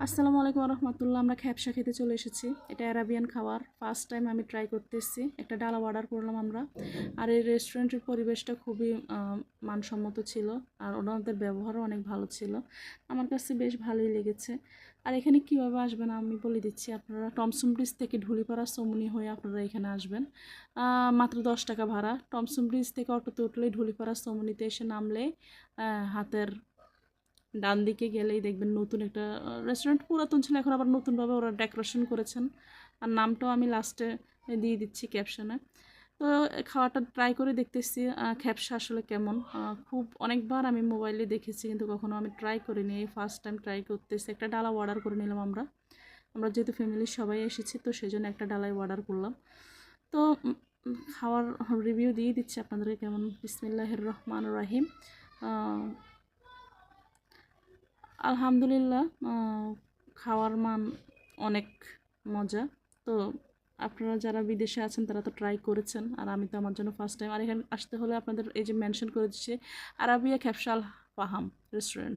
আসসালামু আলাইকুম রহমতুল্লাহ। আমরা খ্যাপসা খেতে চলে এসেছি। এটা অ্যারাবিয়ান খাবার, ফার্স্ট টাইম আমি ট্রাই করতেছি। একটা ডালা অর্ডার করলাম আমরা। আর এই রেস্টুরেন্টের পরিবেশটা খুবই মানসম্মত ছিল, আর ওনাদের ব্যবহারও অনেক ভালো ছিল। আমার কাছে বেশ ভালোই লেগেছে। আর এখানে কীভাবে আসবেন আমি বলে দিচ্ছি। আপনারা টমসম ব্রিজ থেকে ঢুলিপাড়া চৌমুহনী হয়ে আপনারা এখানে আসবেন। মাত্র 10 টাকা ভাড়া। টমসম ব্রিজ থেকে অটোতে উঠলেই ঢুলিপাড়া চৌমুহনীতে এসে নামলে হাতের ডান দিকে গেলেই দেখবেন নতুন একটা রেস্টুরেন্ট। পুরাতন ছিল, এখন আবার নতুনভাবে ওরা ডেকোরেশন করেছেন। আর নামটাও আমি লাস্টে দিয়ে দিচ্ছি ক্যাপশনে। তো খাওয়াটা ট্রাই করে দেখতেছি খ্যাপসা আসলে কেমন। খুব অনেকবার আমি মোবাইলে দেখেছি, কিন্তু কখনো আমি ট্রাই করিনি। এই ফার্স্ট টাইম ট্রাই করতেছি। একটা ডালা অর্ডার করে নিলাম আমরা। আমরা যেহেতু ফ্যামিলির সবাই এসেছি, তো সেই জন্য একটা ডালাই অর্ডার করলাম। তো খাওয়ার রিভিউ দিয়ে দিচ্ছি আপনাদেরকে কেমন। বিসমিল্লাহির রহমানির রহিম। আলহামদুলিল্লাহ, খাওয়ার মান অনেক মজা। তো আপনারা যারা বিদেশে আছেন তারা তো ট্রাই করেছেন, আর আমি তো আমার জন্য ফার্স্ট টাইম। আর এখানে আসতে হলে আপনাদের এই যে মেনশন করে দিচ্ছে আরাবিয়া খ্যাপশা আল ফাহাম রেস্টুরেন্ট।